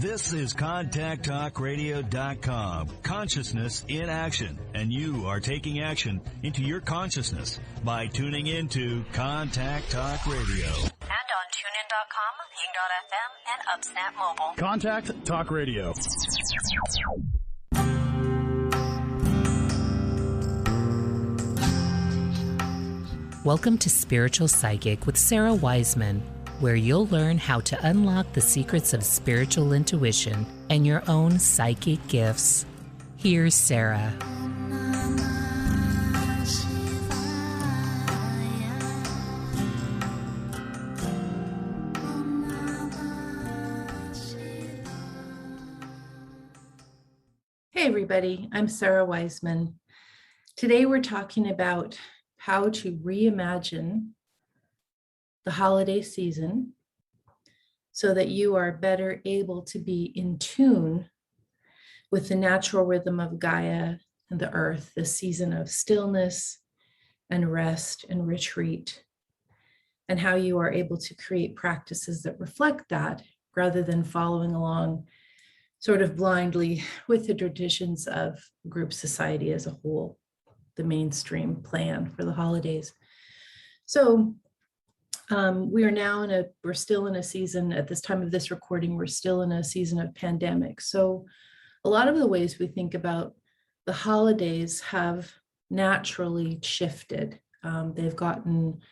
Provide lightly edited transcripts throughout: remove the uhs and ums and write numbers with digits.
This is ContactTalkRadio.com. Consciousness in action. And you are taking action into your consciousness by tuning into Contact Talk Radio. And on TuneIn.com, Ping.fm, and UpSnap Mobile. Contact Talk Radio. Welcome to Spiritual Psychic with Sarah Wiseman, where you'll learn how to unlock the secrets of spiritual intuition and your own psychic gifts. Here's Sarah. Hey everybody, I'm Sarah Wiseman. Today we're talking about how to reimagine the holiday season so that you are better able to be in tune with the natural rhythm of Gaia and the earth, the season of stillness and rest and retreat, and how you are able to create practices that reflect that rather than following along sort of blindly with the traditions of group society as a whole, the mainstream plan for the holidays. So we're still in a season, at this time of this recording, we're still in a season of pandemic. So a lot of the ways we think about the holidays have naturally shifted. We've gotten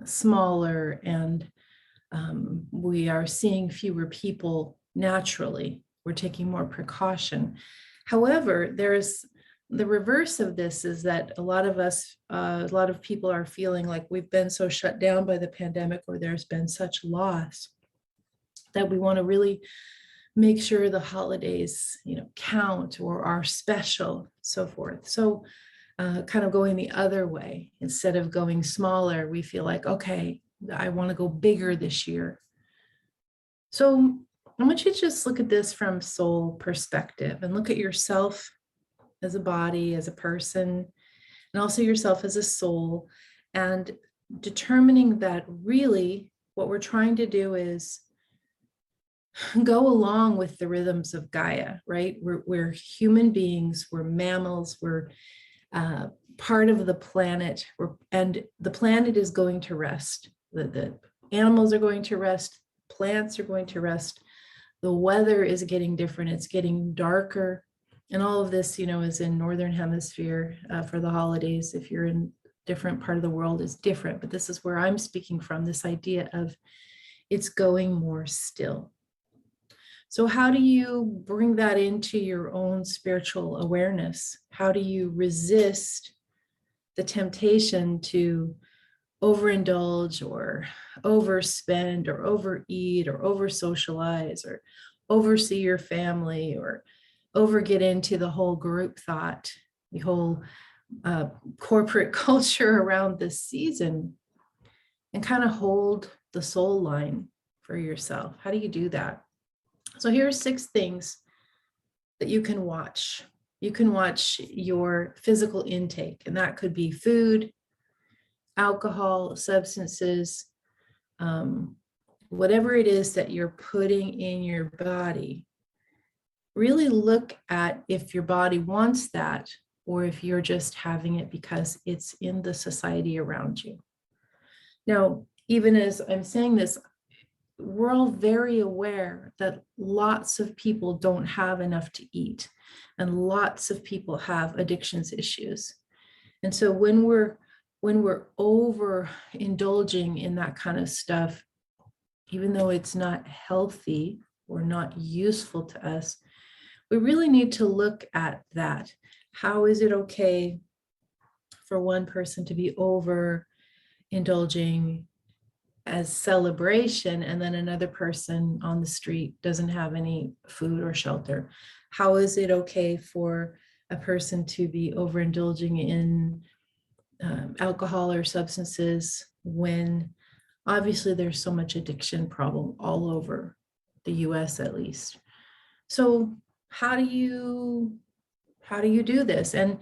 smaller, and we are seeing fewer people naturally. We're taking more precaution. However, there's the reverse of this is that a lot of people are feeling like we've been so shut down by the pandemic, or there's been such loss, that we want to really make sure the holidays, count or are special, so forth. So kind of going the other way, instead of going smaller, we feel like, okay, I want to go bigger this year. So I want you to just look at this from soul perspective and look at yourself as a body, as a person, and also yourself as a soul, and determining that really what we're trying to do is go along with the rhythms of Gaia, right? We're human beings, we're mammals, we're part of the planet, and the planet is going to rest. The animals are going to rest, plants are going to rest, the weather is getting different, it's getting darker. And all of this, is in Northern Hemisphere for the holidays. If you're in a different part of the world, is different. But this is where I'm speaking from, this idea of it's going more still. So how do you bring that into your own spiritual awareness? How do you resist the temptation to overindulge or overspend or overeat or over-socialize or oversee your family or over get into the whole group thought, the whole corporate culture around this season, and kind of hold the soul line for yourself? How do you do that? So here are 6 things that you can watch. You can watch your physical intake, and that could be food, alcohol, substances, whatever it is that you're putting in your body. Really look at if your body wants that, or if you're just having it because it's in the society around you. Now, even as I'm saying this, we're all very aware that lots of people don't have enough to eat, and lots of people have addictions issues. And so when we're overindulging in that kind of stuff, even though it's not healthy or not useful to us, we really need to look at that. How is it okay for one person to be overindulging as celebration, and then another person on the street doesn't have any food or shelter? How is it okay for a person to be overindulging in alcohol or substances when obviously there's so much addiction problem all over the US, at least? So how do you do this? And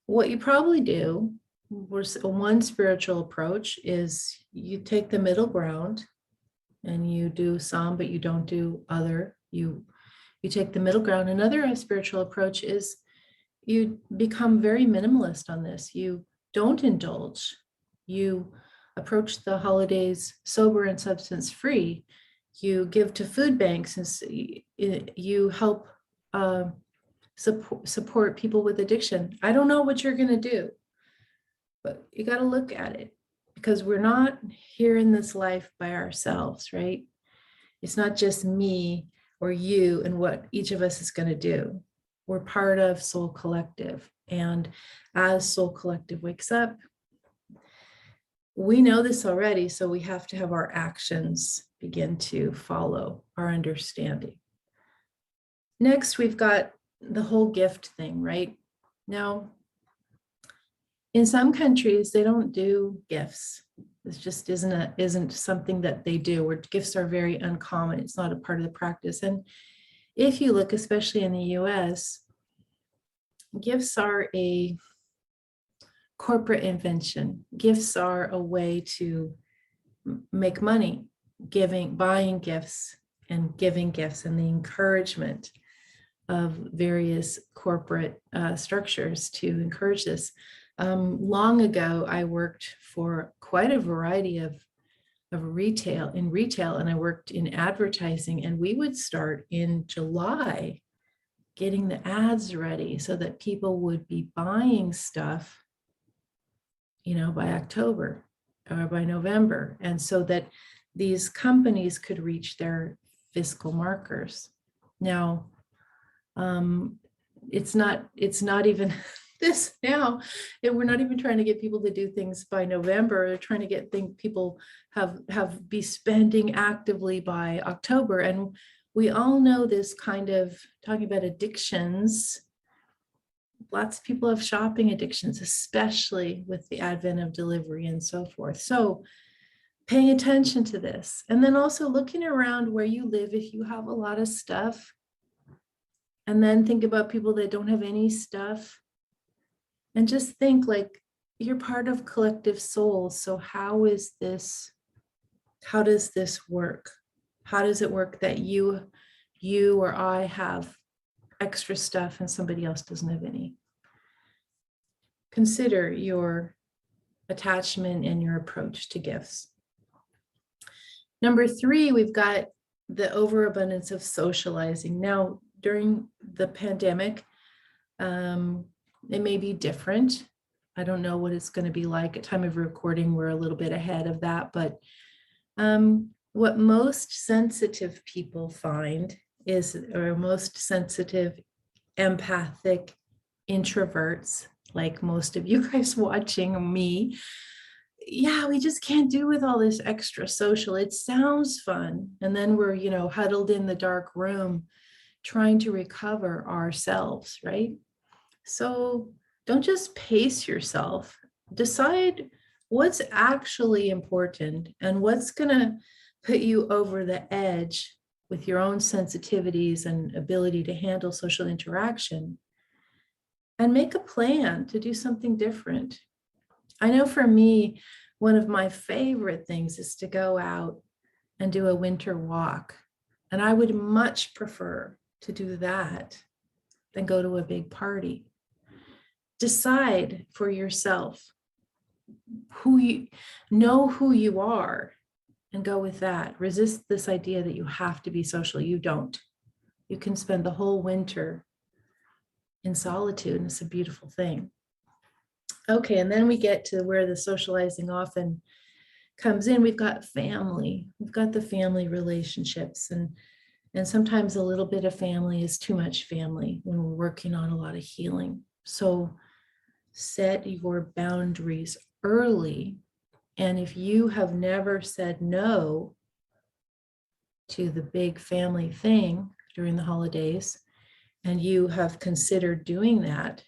what you probably do, one spiritual approach, is you take the middle ground and you do some, but you don't do other. You take the middle ground. Another spiritual approach is you become very minimalist on this. You don't indulge. You approach the holidays sober and substance free. You give to food banks, and you help support people with addiction. I don't know what you're going to do, but you got to look at it, because we're not here in this life by ourselves, right? It's not just me or you and what each of us is going to do. We're part of Soul Collective. And as Soul Collective wakes up, we know this already, so we have to have our actions begin to follow our understanding. Next, we've got the whole gift thing, right? Now, in some countries, they don't do gifts. This just isn't something that they do, where gifts are very uncommon. It's not a part of the practice. And if you look, especially in the US, gifts are a corporate invention. Gifts are a way to make money, buying gifts and giving gifts, and the encouragement of various corporate structures to encourage this. Long ago, I worked for quite a variety of retail, and I worked in advertising, and we would start in July getting the ads ready so that people would be buying stuff, by October or by November, and so that these companies could reach their fiscal markers. Now, it's not even this now. We're not even trying to get people to do things by November. They're trying to get people be spending actively by October. And we all know this kind of, talking about addictions. Lots of people have shopping addictions, especially with the advent of delivery and so forth. So paying attention to this, and then also looking around where you live if you have a lot of stuff, and then think about people that don't have any stuff, and just think like you're part of collective souls. So how does this work? How does it work that you or I have extra stuff and somebody else doesn't have any? Consider your attachment and your approach to gifts. Number 3, we've got the overabundance of socializing. Now, during the pandemic, it may be different. I don't know what it's going to be like at time of recording. We're a little bit ahead of that, but what most sensitive people find is, or most sensitive, empathic introverts, like most of you guys watching me, we just can't do with all this extra social. It sounds fun. And then we're, huddled in the dark room trying to recover ourselves, right? So don't just pace yourself. Decide what's actually important and what's going to put you over the edge with your own sensitivities and ability to handle social interaction, and make a plan to do something different. I know for me, one of my favorite things is to go out and do a winter walk. And I would much prefer to do that than go to a big party. Decide for yourself who you are and go with that. Resist this idea that you have to be social. You don't. You can spend the whole winter in solitude, and it's a beautiful thing. Okay, and then we get to where the socializing often comes in. We've got family. We've got the family relationships, and sometimes a little bit of family is too much family when we're working on a lot of healing. So set your boundaries early. And if you have never said no to the big family thing during the holidays, and you have considered doing that,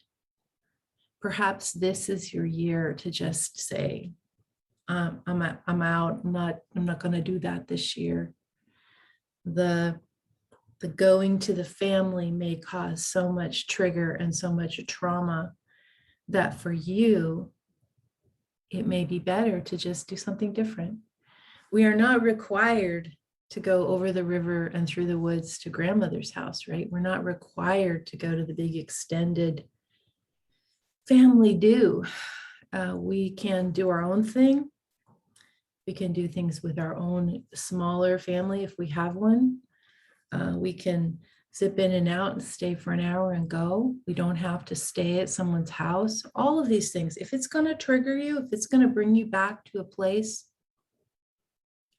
perhaps this is your year to just say, I'm out. I'm not going to do that this year. The going to the family may cause so much trigger and so much trauma that for you, it may be better to just do something different. We are not required to go over the river and through the woods to grandmother's house, right? We're not required to go to the big extended family do. We can do our own thing. We can do things with our own smaller family if we have one. We can zip in and out and stay for an hour and go. We don't have to stay at someone's house. All of these things, if it's going to trigger you, if it's going to bring you back to a place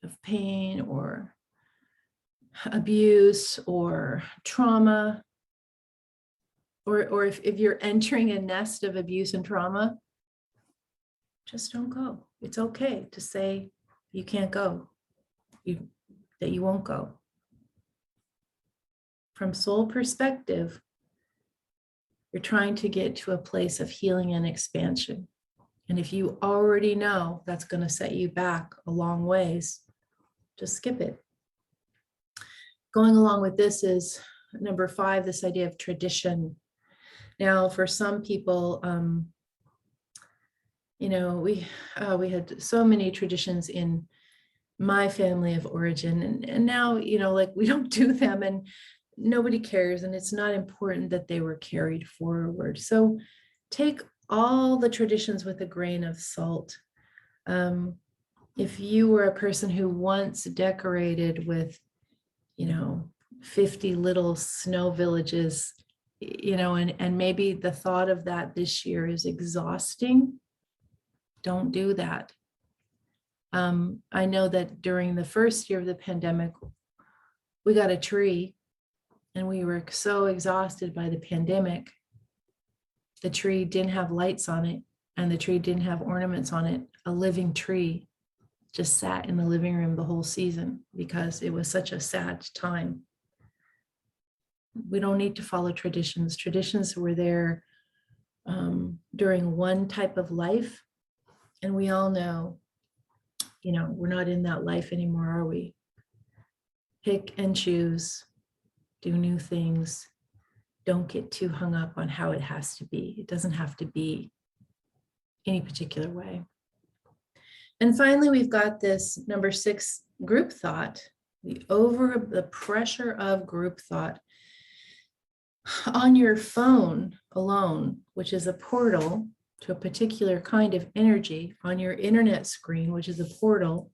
of pain or abuse or trauma, or if you're entering a nest of abuse and trauma, just don't go. It's okay to say you can't go, that you won't go. From soul perspective, you're trying to get to a place of healing and expansion. And if you already know that's going to set you back a long ways, just skip it. Going along with this is number 5, this idea of tradition. Now, for some people, we had so many traditions in my family of origin, and now, we don't do them, and nobody cares, and it's not important that they were carried forward. So take all the traditions with a grain of salt. If you were a person who once decorated with 50 little snow villages, and maybe the thought of that this year is exhausting, don't do that. I know that during the first year of the pandemic, we got a tree and we were so exhausted by the pandemic. The tree didn't have lights on it and the tree didn't have ornaments on it. A living tree just sat in the living room the whole season because it was such a sad time. We don't need to follow traditions. Traditions were there during one type of life. And we all know, we're not in that life anymore, are we? Pick and choose, do new things. Don't get too hung up on how it has to be. It doesn't have to be any particular way. And finally, we've got this number 6, group thought. The pressure of group thought. On your phone alone, which is a portal to a particular kind of energy, on your internet screen, which is a portal,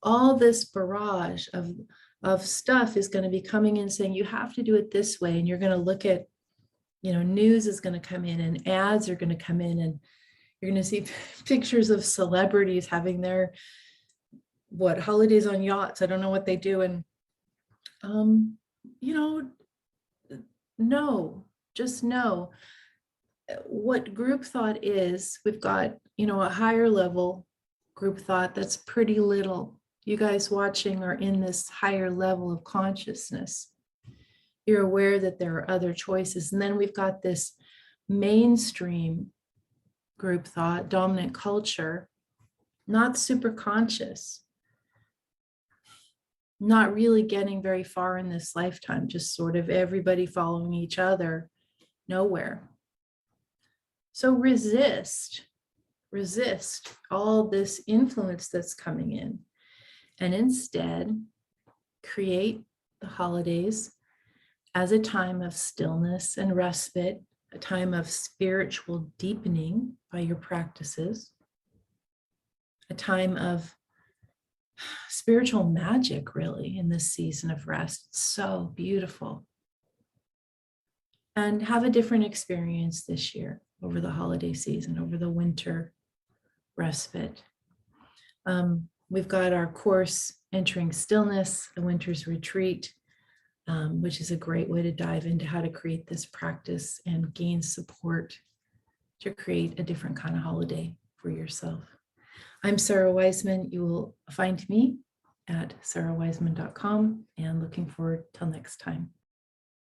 all this barrage of stuff is going to be coming in saying you have to do it this way. And you're going to look at, news is going to come in and ads are going to come in, and you're going to see pictures of celebrities having their holidays on yachts. I don't know what they do. And, no, just know what group thought is. We've got, a higher level group thought that's pretty little. You guys watching are in this higher level of consciousness. You're aware that there are other choices. And then we've got this mainstream group thought, dominant culture, not super conscious, not really getting very far in this lifetime, just sort of everybody following each other, nowhere. So resist all this influence that's coming in, and instead create the holidays as a time of stillness and respite, a time of spiritual deepening by your practices, a time of spiritual magic, really, in this season of rest. It's so beautiful. And have a different experience this year over the holiday season, over the winter respite. We've got our course, Entering Stillness, the Winter's Retreat, which is a great way to dive into how to create this practice and gain support to create a different kind of holiday for yourself. I'm Sarah Wiseman. You will find me at sarahwiseman.com, and looking forward till next time.